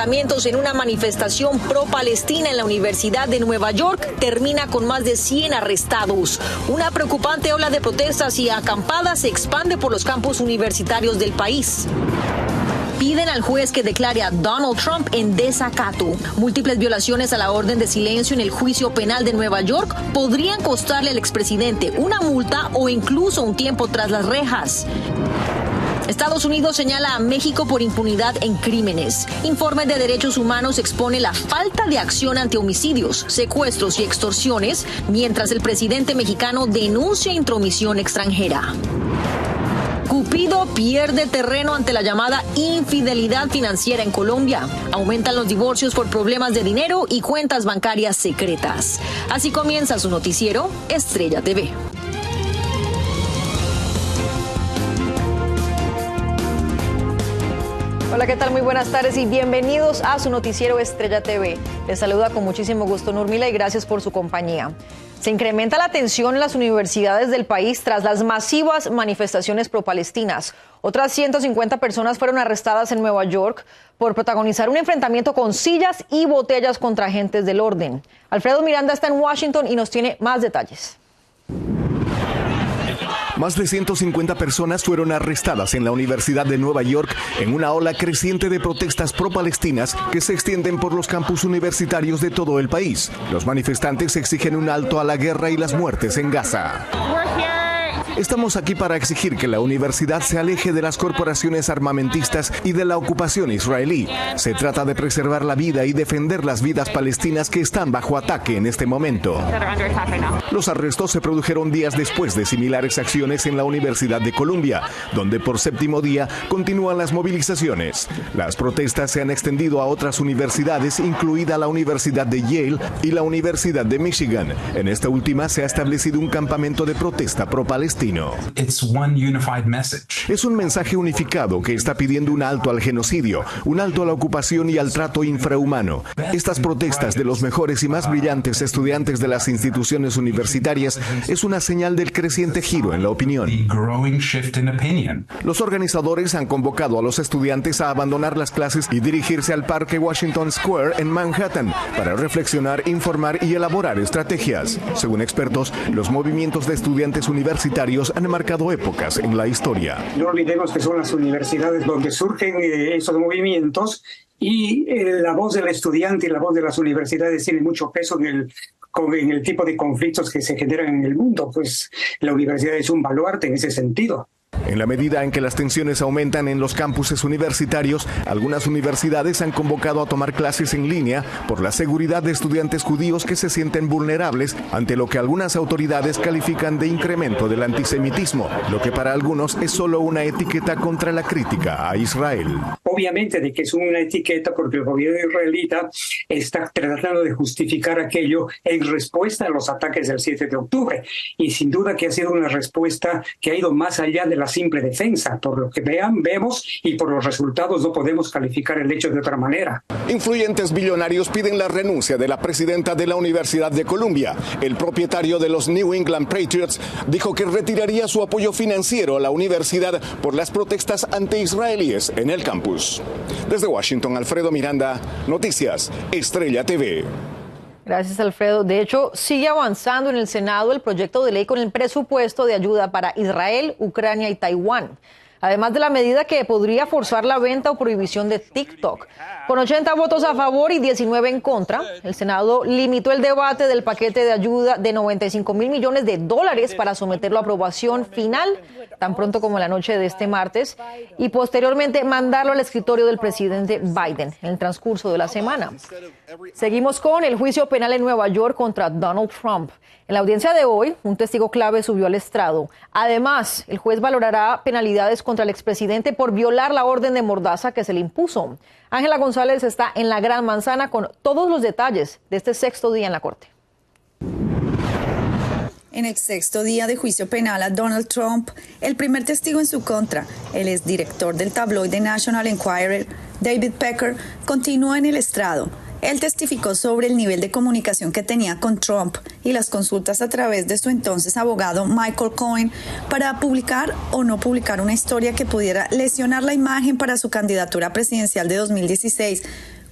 enfrentamientos en una manifestación pro-Palestina en la Universidad de Nueva York termina con más de 100 arrestados. Una preocupante ola de protestas y acampadas se expande por los campus universitarios del país. Piden al juez que declare a Donald Trump en desacato. Múltiples violaciones a la orden de silencio en el juicio penal de Nueva York podrían costarle al expresidente una multa o incluso un tiempo tras las rejas. Estados Unidos señala a México por impunidad en crímenes. Informe de Derechos Humanos expone la falta de acción ante homicidios, secuestros y extorsiones, mientras el presidente mexicano denuncia intromisión extranjera. Cupido pierde terreno ante la llamada infidelidad financiera en Colombia. Aumentan los divorcios por problemas de dinero y cuentas bancarias secretas. Así comienza su noticiero Estrella TV. Hola, ¿qué tal? Muy buenas tardes y bienvenidos a su noticiero Estrella TV. Les saluda con muchísimo gusto Nurmila y gracias por su compañía. Se incrementa la tensión en las universidades del país tras las masivas manifestaciones pro-palestinas. Otras 150 personas fueron arrestadas en Nueva York por protagonizar un enfrentamiento con sillas y botellas contra agentes del orden. Alfredo Miranda está en Washington y nos tiene más detalles. Más de 150 personas fueron arrestadas en la Universidad de Nueva York en una ola creciente de protestas pro-palestinas que se extienden por los campus universitarios de todo el país. Los manifestantes exigen un alto a la guerra y las muertes en Gaza. Estamos aquí para exigir que la universidad se aleje de las corporaciones armamentistas y de la ocupación israelí. Se trata de preservar la vida y defender las vidas palestinas que están bajo ataque en este momento. Los arrestos se produjeron días después de similares acciones en la Universidad de Columbia, donde por séptimo día continúan las movilizaciones. Las protestas se han extendido a otras universidades, incluida la Universidad de Yale y la Universidad de Michigan. En esta última se ha establecido un campamento de protesta pro-palestino. Es un mensaje unificado que está pidiendo un alto al genocidio, un alto a la ocupación y al trato infrahumano. Estas protestas de los mejores y más brillantes estudiantes de las instituciones universitarias es una señal del creciente giro en la opinión. Los organizadores han convocado a los estudiantes a abandonar las clases y dirigirse al Parque Washington Square en Manhattan para reflexionar, informar y elaborar estrategias. Según expertos, los movimientos de estudiantes universitarios han marcado épocas en la historia. No olvidemos que son las universidades donde surgen esos movimientos y la voz del estudiante y la voz de las universidades tiene mucho peso en el tipo de conflictos que se generan en el mundo, pues la universidad es un baluarte en ese sentido. En la medida en que las tensiones aumentan en los campuses universitarios, algunas universidades han convocado a tomar clases en línea por la seguridad de estudiantes judíos que se sienten vulnerables ante lo que algunas autoridades califican de incremento del antisemitismo, lo que para algunos es solo una etiqueta contra la crítica a Israel. Obviamente de que es una etiqueta porque el gobierno israelita está tratando de justificar aquello en respuesta a los ataques del 7 de octubre. Y sin duda que ha sido una respuesta que ha ido más allá de la simple defensa. Por lo que vemos y por los resultados no podemos calificar el hecho de otra manera. Influyentes billonarios piden la renuncia de la presidenta de la Universidad de Columbia. El propietario de los New England Patriots dijo que retiraría su apoyo financiero a la universidad por las protestas anti-israelíes en el campus. Desde Washington, Alfredo Miranda, Noticias Estrella TV. Gracias, Alfredo. De hecho, sigue avanzando en el Senado el proyecto de ley con el presupuesto de ayuda para Israel, Ucrania y Taiwán. Además de la medida que podría forzar la venta o prohibición de TikTok. Con 80 votos a favor y 19 en contra, el Senado limitó el debate del paquete de ayuda de $95 mil millones para someterlo a aprobación final, tan pronto como la noche de este martes, y posteriormente mandarlo al escritorio del presidente Biden en el transcurso de la semana. Seguimos con el juicio penal en Nueva York contra Donald Trump. En la audiencia de hoy, un testigo clave subió al estrado. Además, el juez valorará penalidades contra el expresidente por violar la orden de mordaza que se le impuso. Ángela González está en la Gran Manzana con todos los detalles de este sexto día en la Corte. En el sexto día de juicio penal a Donald Trump, el primer testigo en su contra, el exdirector del tabloide National Enquirer, David Pecker, continúa en el estrado. Él testificó sobre el nivel de comunicación que tenía con Trump y las consultas a través de su entonces abogado Michael Cohen para publicar o no publicar una historia que pudiera lesionar la imagen para su candidatura presidencial de 2016,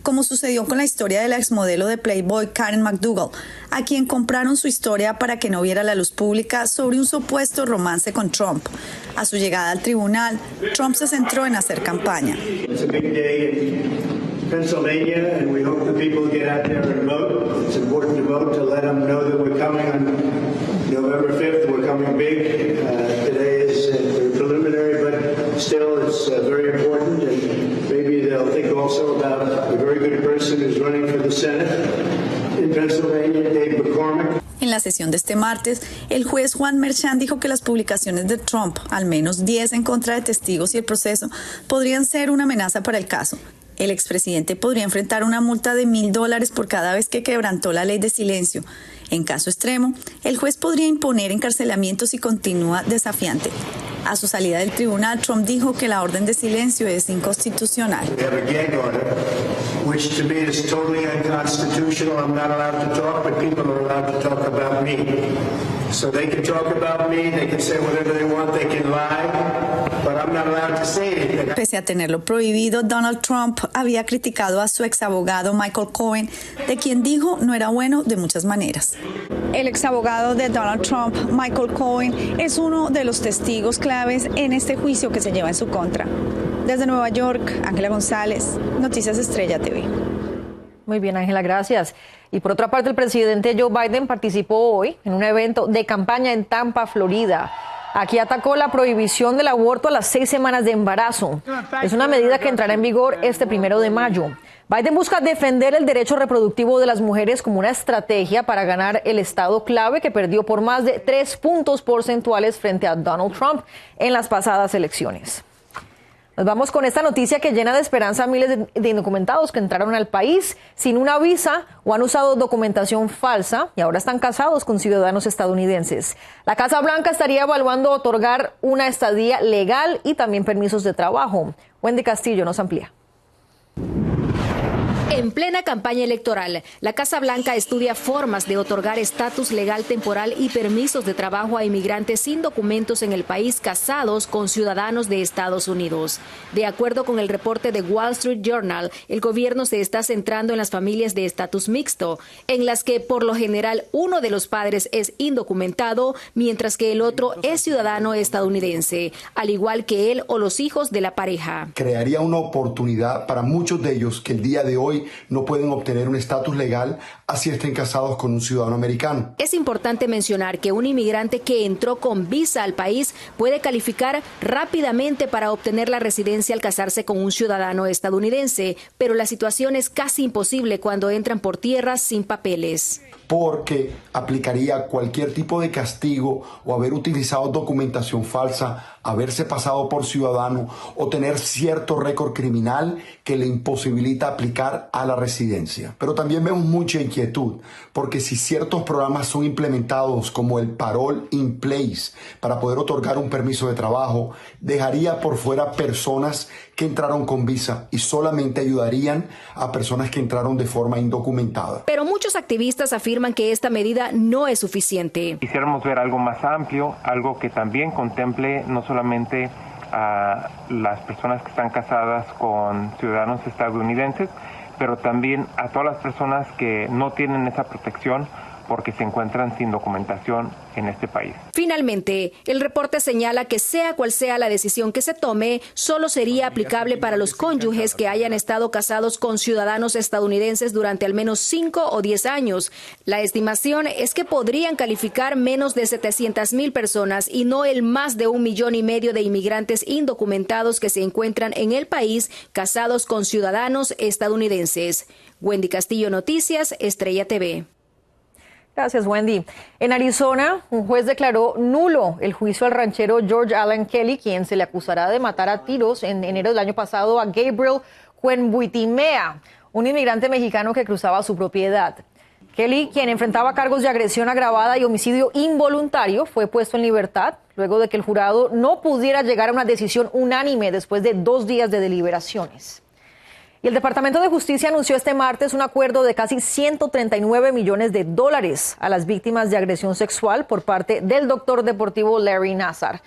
como sucedió con la historia de la exmodelo de Playboy Karen McDougal, a quien compraron su historia para que no viera la luz pública sobre un supuesto romance con Trump. A su llegada al tribunal, Trump se centró en hacer campaña. Pennsylvania, and we hope the people get out there and vote. It's important to vote to let them know that we're coming on November 5th. We're coming big. Today is preliminary, but still it's very important. And maybe they'll think also about a very good person who's running for the Senate in Pennsylvania, Dave McCormick. En la sesión de este martes, el juez Juan Merchan dijo que las publicaciones de Trump, al menos 10 en contra de testigos y el proceso, podrían ser una amenaza para el caso. El expresidente podría enfrentar una multa de $1,000 por cada vez que quebrantó la ley de silencio. En caso extremo, el juez podría imponer encarcelamientos si continúa desafiante. A su salida del tribunal, Trump dijo que la orden de silencio es inconstitucional. Which to me is totally unconstitutional. I'm not allowed to talk, but people are allowed to talk about me. So they can talk about me, they can say whatever they want, they can lie, but I'm not allowed to say anything. Pese a tenerlo prohibido, Donald Trump había criticado a su exabogado Michael Cohen, de quien dijo no era bueno de muchas maneras. El exabogado de Donald Trump, Michael Cohen, es uno de los testigos claves en este juicio que se lleva en su contra. Desde Nueva York, Ángela González, Noticias Estrella TV. Muy bien, Ángela, gracias. Y por otra parte, el presidente Joe Biden participó hoy en un evento de campaña en Tampa, Florida. Aquí atacó la prohibición del aborto a las 6 semanas de embarazo. Es una medida que entrará en vigor este 1 de mayo. Biden busca defender el derecho reproductivo de las mujeres como una estrategia para ganar el estado clave que perdió por más de 3 puntos porcentuales frente a Donald Trump en las pasadas elecciones. Nos vamos con esta noticia que llena de esperanza a miles de indocumentados que entraron al país sin una visa o han usado documentación falsa y ahora están casados con ciudadanos estadounidenses. La Casa Blanca estaría evaluando otorgar una estadía legal y también permisos de trabajo. Wendy Castillo nos amplía. En plena campaña electoral, la Casa Blanca estudia formas de otorgar estatus legal temporal y permisos de trabajo a inmigrantes sin documentos en el país casados con ciudadanos de Estados Unidos. De acuerdo con el reporte de Wall Street Journal, el gobierno se está centrando en las familias de estatus mixto, en las que por lo general uno de los padres es indocumentado, mientras que el otro es ciudadano estadounidense, al igual que él o los hijos de la pareja. Crearía una oportunidad para muchos de ellos que el día de hoy no pueden obtener un estatus legal así estén casados con un ciudadano americano. Es importante mencionar que un inmigrante que entró con visa al país puede calificar rápidamente para obtener la residencia al casarse con un ciudadano estadounidense, pero la situación es casi imposible cuando entran por tierra sin papeles. Porque aplicaría cualquier tipo de castigo o haber utilizado documentación falsa, haberse pasado por ciudadano o tener cierto récord criminal que le imposibilita aplicar a la residencia. Pero también vemos mucha inquietud, porque si ciertos programas son implementados como el Parole in Place para poder otorgar un permiso de trabajo, dejaría por fuera personas que entraron con visa y solamente ayudarían a personas que entraron de forma indocumentada. Pero muchos activistas afirman que esta medida no es suficiente. Quisiéramos ver algo más amplio, algo que también contemple no solamente a las personas que están casadas con ciudadanos estadounidenses, pero también a todas las personas que no tienen esa protección porque se encuentran sin documentación en este país. Finalmente, el reporte señala que sea cual sea la decisión que se tome, solo sería aplicable para los cónyuges que hayan estado casados con ciudadanos estadounidenses durante al menos 5 o 10 años. La estimación es que podrían calificar menos de 700,000 personas y no el más de 1,5 millones de inmigrantes indocumentados que se encuentran en el país casados con ciudadanos estadounidenses. Wendy Castillo, Noticias, Estrella TV. Gracias, Wendy. En Arizona, un juez declaró nulo el juicio al ranchero George Allen Kelly, quien se le acusará de matar a tiros en enero del año pasado a Gabriel Cuenbuitimea, un inmigrante mexicano que cruzaba su propiedad. Kelly, quien enfrentaba cargos de agresión agravada y homicidio involuntario, fue puesto en libertad luego de que el jurado no pudiera llegar a una decisión unánime después de 2 días de deliberaciones. Y el Departamento de Justicia anunció este martes un acuerdo de casi $139 millones a las víctimas de agresión sexual por parte del doctor deportivo Larry Nassar.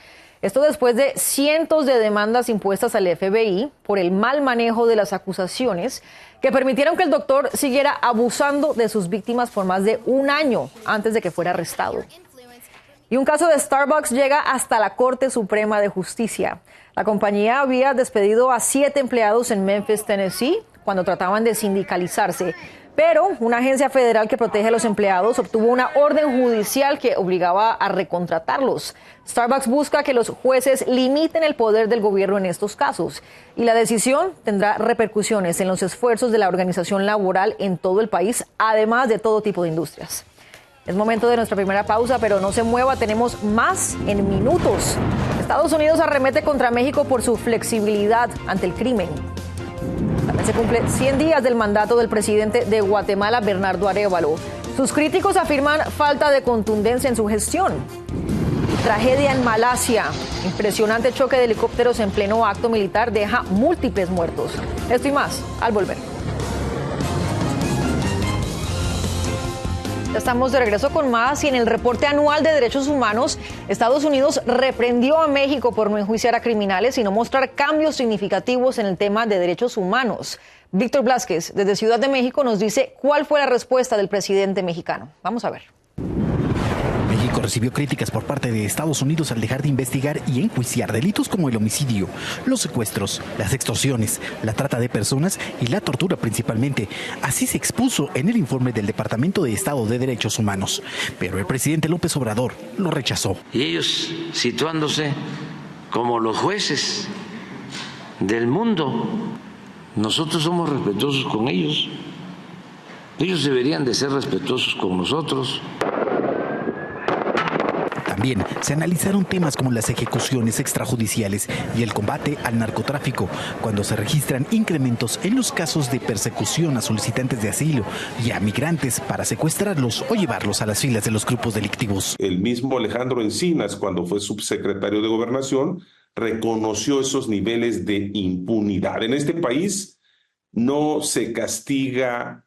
Esto después de cientos de demandas impuestas al FBI por el mal manejo de las acusaciones que permitieron que el doctor siguiera abusando de sus víctimas por más de un año antes de que fuera arrestado. Y un caso de Starbucks llega hasta la Corte Suprema de Justicia. La compañía había despedido a 7 empleados en Memphis, Tennessee, cuando trataban de sindicalizarse. Pero una agencia federal que protege a los empleados obtuvo una orden judicial que obligaba a recontratarlos. Starbucks busca que los jueces limiten el poder del gobierno en estos casos. Y la decisión tendrá repercusiones en los esfuerzos de la organización laboral en todo el país, además de todo tipo de industrias. Es momento de nuestra primera pausa, pero no se mueva, tenemos más en minutos. Estados Unidos arremete contra México por su flexibilidad ante el crimen. También se cumple 100 días del mandato del presidente de Guatemala, Bernardo Arévalo. Sus críticos afirman falta de contundencia en su gestión. Tragedia en Malasia. Impresionante choque de helicópteros en pleno acto militar deja múltiples muertos. Esto y más al volver. Estamos de regreso con más y en el reporte anual de derechos humanos, Estados Unidos reprendió a México por no enjuiciar a criminales y no mostrar cambios significativos en el tema de derechos humanos. Víctor Blázquez, desde Ciudad de México, nos dice cuál fue la respuesta del presidente mexicano. Vamos a ver. México recibió críticas por parte de Estados Unidos al dejar de investigar y enjuiciar delitos como el homicidio, los secuestros, las extorsiones, la trata de personas y la tortura principalmente. Así se expuso en el informe del Departamento de Estado de Derechos Humanos. Pero el presidente López Obrador lo rechazó. Y ellos situándose como los jueces del mundo. Nosotros somos respetuosos con ellos. Ellos deberían de ser respetuosos con nosotros. También se analizaron temas como las ejecuciones extrajudiciales y el combate al narcotráfico, cuando se registran incrementos en los casos de persecución a solicitantes de asilo y a migrantes para secuestrarlos o llevarlos a las filas de los grupos delictivos. El mismo Alejandro Encinas, cuando fue subsecretario de Gobernación, reconoció esos niveles de impunidad. En este país no se castiga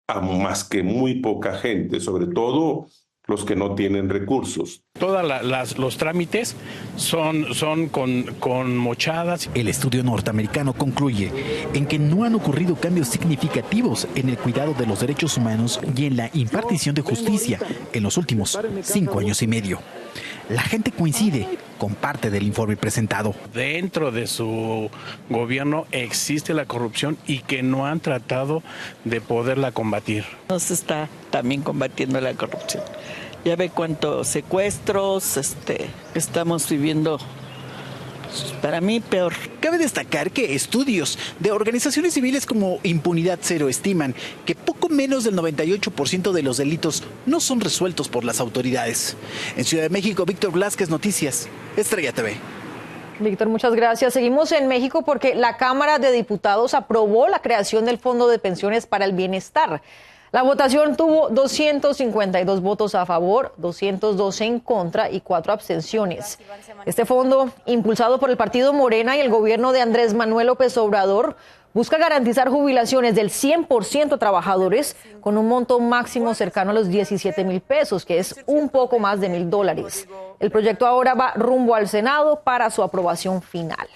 a más que muy poca gente, sobre todo los que no tienen recursos. Todos los trámites son con mochadas. El estudio norteamericano concluye en que no han ocurrido cambios significativos en el cuidado de los derechos humanos y en la impartición de justicia en los últimos 5 años y medio. La gente coincide con parte del informe presentado. Dentro de su gobierno existe la corrupción y que no han tratado de poderla combatir. No se está también combatiendo la corrupción. Ya ve cuántos secuestros estamos viviendo. Para mí, peor. Cabe destacar que estudios de organizaciones civiles como Impunidad Cero estiman que poco menos del 98% de los delitos no son resueltos por las autoridades. En Ciudad de México, Víctor Blázquez, Noticias, Estrella TV. Víctor, muchas gracias. Seguimos en México porque la Cámara de Diputados aprobó la creación del Fondo de Pensiones para el Bienestar. La votación tuvo 252 votos a favor, 212 en contra y 4 abstenciones. Este fondo, impulsado por el Partido Morena y el gobierno de Andrés Manuel López Obrador, busca garantizar jubilaciones del 100% a trabajadores con un monto máximo cercano a los 17,000 pesos, que es un poco más de $1,000. El proyecto ahora va rumbo al Senado para su aprobación final.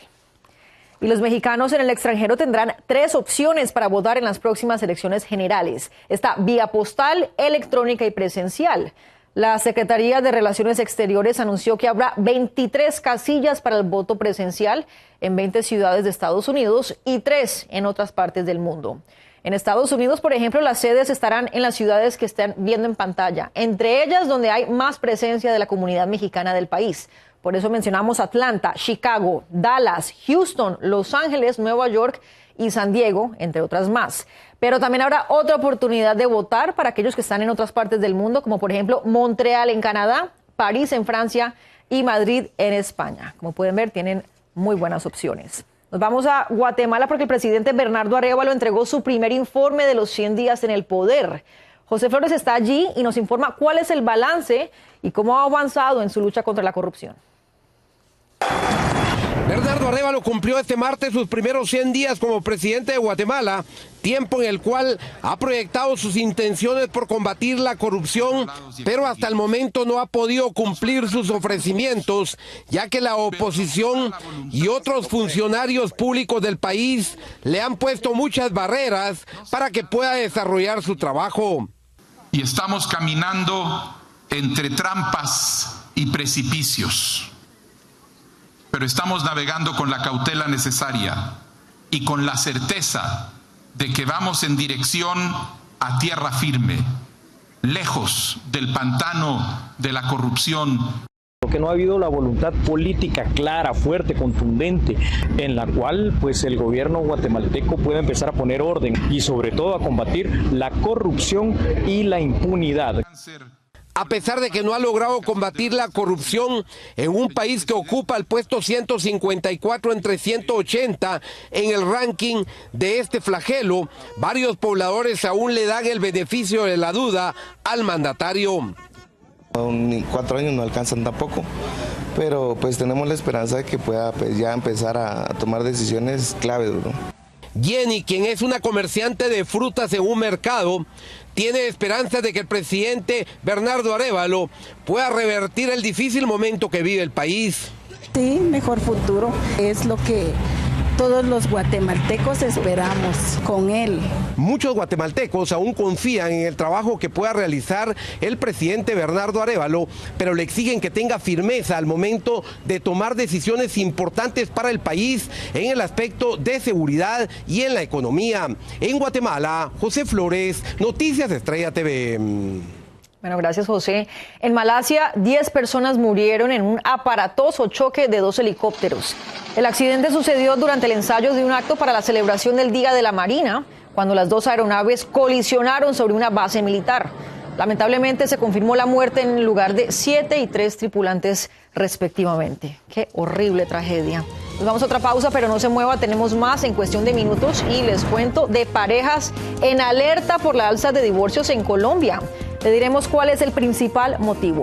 Y los mexicanos en el extranjero tendrán 3 opciones para votar en las próximas elecciones generales. Está vía postal, electrónica y presencial. La Secretaría de Relaciones Exteriores anunció que habrá 23 casillas para el voto presencial en 20 ciudades de Estados Unidos y 3 en otras partes del mundo. En Estados Unidos, por ejemplo, las sedes estarán en las ciudades que están viendo en pantalla, entre ellas donde hay más presencia de la comunidad mexicana del país. Por eso mencionamos Atlanta, Chicago, Dallas, Houston, Los Ángeles, Nueva York y San Diego, entre otras más. Pero también habrá otra oportunidad de votar para aquellos que están en otras partes del mundo, como por ejemplo Montreal en Canadá, París en Francia y Madrid en España. Como pueden ver, tienen muy buenas opciones. Nos vamos a Guatemala porque el presidente Bernardo Arévalo entregó su primer informe de los 100 días en el poder. José Flores está allí y nos informa cuál es el balance y cómo ha avanzado en su lucha contra la corrupción. Bernardo Arévalo cumplió este martes sus primeros 100 días como presidente de Guatemala, tiempo en el cual ha proyectado sus intenciones por combatir la corrupción, pero hasta el momento no ha podido cumplir sus ofrecimientos, ya que la oposición y otros funcionarios públicos del país le han puesto muchas barreras para que pueda desarrollar su trabajo. Y estamos caminando entre trampas y precipicios, pero estamos navegando con la cautela necesaria y con la certeza de que vamos en dirección a tierra firme, lejos del pantano de la corrupción. Que no ha habido la voluntad política clara, fuerte, contundente, en la cual pues el gobierno guatemalteco pueda empezar a poner orden y sobre todo a combatir la corrupción y la impunidad. A pesar de que no ha logrado combatir la corrupción en un país que ocupa el puesto 154 entre 180 en el ranking de este flagelo, varios pobladores aún le dan el beneficio de la duda al mandatario. 4 años no alcanzan tampoco, pero pues tenemos la esperanza de que pueda pues, ya empezar a tomar decisiones claves, ¿no? Jenny, quien es una comerciante de frutas en un mercado, tiene esperanza de que el presidente Bernardo Arévalo pueda revertir el difícil momento que vive el país. Sí, mejor futuro es lo que todos los guatemaltecos esperamos con él. Muchos guatemaltecos aún confían en el trabajo que pueda realizar el presidente Bernardo Arévalo, pero le exigen que tenga firmeza al momento de tomar decisiones importantes para el país en el aspecto de seguridad y en la economía. En Guatemala, José Flores, Noticias Estrella TV. Bueno, gracias, José. En Malasia, 10 personas murieron en un aparatoso choque de 2 helicópteros. El accidente sucedió durante el ensayo de un acto para la celebración del Día de la Marina, cuando las 2 aeronaves colisionaron sobre una base militar. Lamentablemente se confirmó la muerte en el lugar de 7 y 3 tripulantes respectivamente. Qué horrible tragedia. Nos vamos a otra pausa, pero no se mueva, tenemos más en cuestión de minutos y les cuento de parejas en alerta por la alza de divorcios en Colombia. Le diremos cuál es el principal motivo.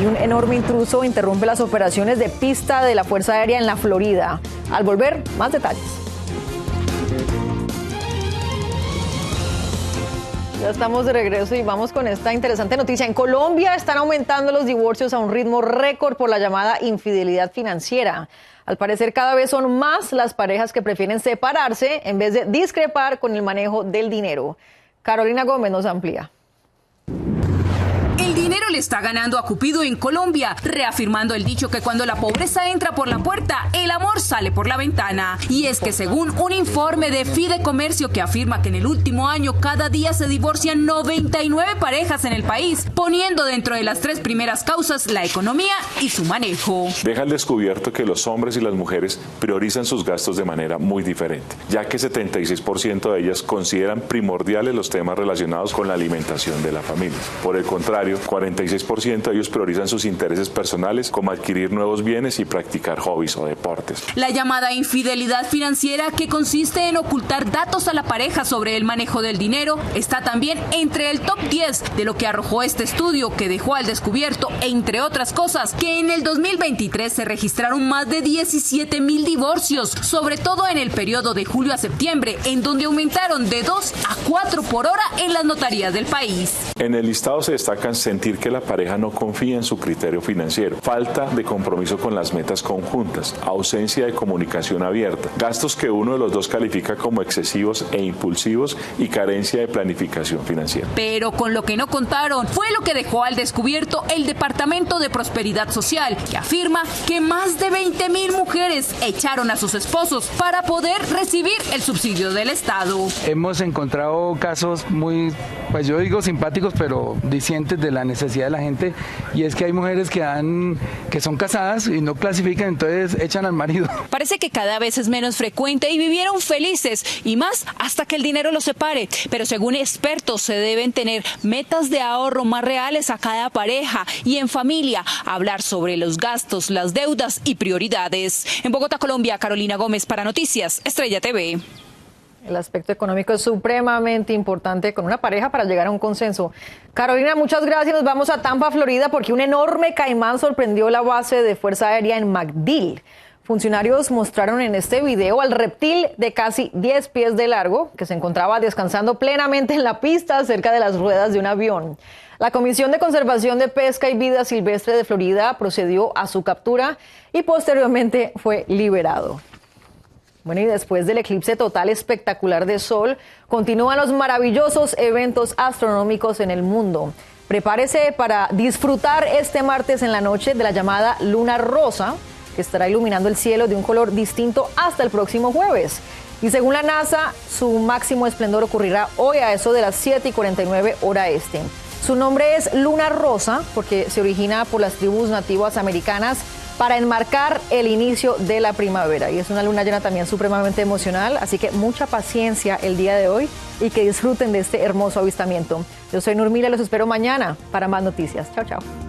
Y un enorme intruso interrumpe las operaciones de pista de la Fuerza Aérea en la Florida. Al volver, más detalles. Ya estamos de regreso y vamos con esta interesante noticia. En Colombia están aumentando los divorcios a un ritmo récord por la llamada infidelidad financiera. Al parecer, cada vez son más las parejas que prefieren separarse en vez de discrepar con el manejo del dinero. Carolina Gómez nos amplía. El dinero le está ganando a Cupido en Colombia, reafirmando el dicho que cuando la pobreza entra por la puerta, el amor sale por la ventana. Y es que según un informe de Fidecomercio que afirma que en el último año cada día se divorcian 99 parejas en el país, poniendo dentro de las 3 primeras causas la economía y su manejo. Deja al descubierto que los hombres y las mujeres priorizan sus gastos de manera muy diferente, ya que 76% de ellas consideran primordiales los temas relacionados con la alimentación de la familia. Por el contrario, 46% de ellos priorizan sus intereses personales como adquirir nuevos bienes y practicar hobbies o deportes. La llamada infidelidad financiera, que consiste en ocultar datos a la pareja sobre el manejo del dinero, está también entre el top 10 de lo que arrojó este estudio, que dejó al descubierto, entre otras cosas, que en el 2023 se registraron más de 17,000 divorcios, sobre todo en el periodo de julio a septiembre, en donde aumentaron de 2 a 4 por hora en las notarías del país. En el listado se destacan sentir que la pareja no confía en su criterio financiero, falta de compromiso con las metas conjuntas, ausencia de comunicación abierta, gastos que uno de los dos califica como excesivos e impulsivos y carencia de planificación financiera. Pero con lo que no contaron fue lo que dejó al descubierto el Departamento de Prosperidad Social, que afirma que más de 20,000 mujeres echaron a sus esposos para poder recibir el subsidio del Estado. Hemos encontrado casos muy, pues yo digo simpáticos, pero dicientes de la necesidad de la gente, y es que hay mujeres que son casadas y no clasifican, entonces echan al marido. Parece que cada vez es menos frecuente y vivieron felices, y más hasta que el dinero los separe. Pero según expertos se deben tener metas de ahorro más reales a cada pareja y en familia, hablar sobre los gastos, las deudas y prioridades. En Bogotá, Colombia, Carolina Gómez para Noticias Estrella TV. El aspecto económico es supremamente importante con una pareja para llegar a un consenso. Carolina, muchas gracias. Nos vamos a Tampa, Florida, porque un enorme caimán sorprendió la base de Fuerza Aérea en MacDill. Funcionarios mostraron en este video al reptil de casi 10 pies de largo que se encontraba descansando plenamente en la pista cerca de las ruedas de un avión. La Comisión de Conservación de Pesca y Vida Silvestre de Florida procedió a su captura y posteriormente fue liberado. Bueno, y después del eclipse total espectacular de sol, continúan los maravillosos eventos astronómicos en el mundo. Prepárese para disfrutar este martes en la noche de la llamada luna rosa, que estará iluminando el cielo de un color distinto hasta el próximo jueves. Y según la NASA, su máximo esplendor ocurrirá hoy a eso de las 7:49 hora este. Su nombre es luna rosa porque se origina por las tribus nativas americanas para enmarcar el inicio de la primavera. Y es una luna llena también supremamente emocional, así que mucha paciencia el día de hoy y que disfruten de este hermoso avistamiento. Yo soy Nurmila, los espero mañana para más noticias. Chao, chao.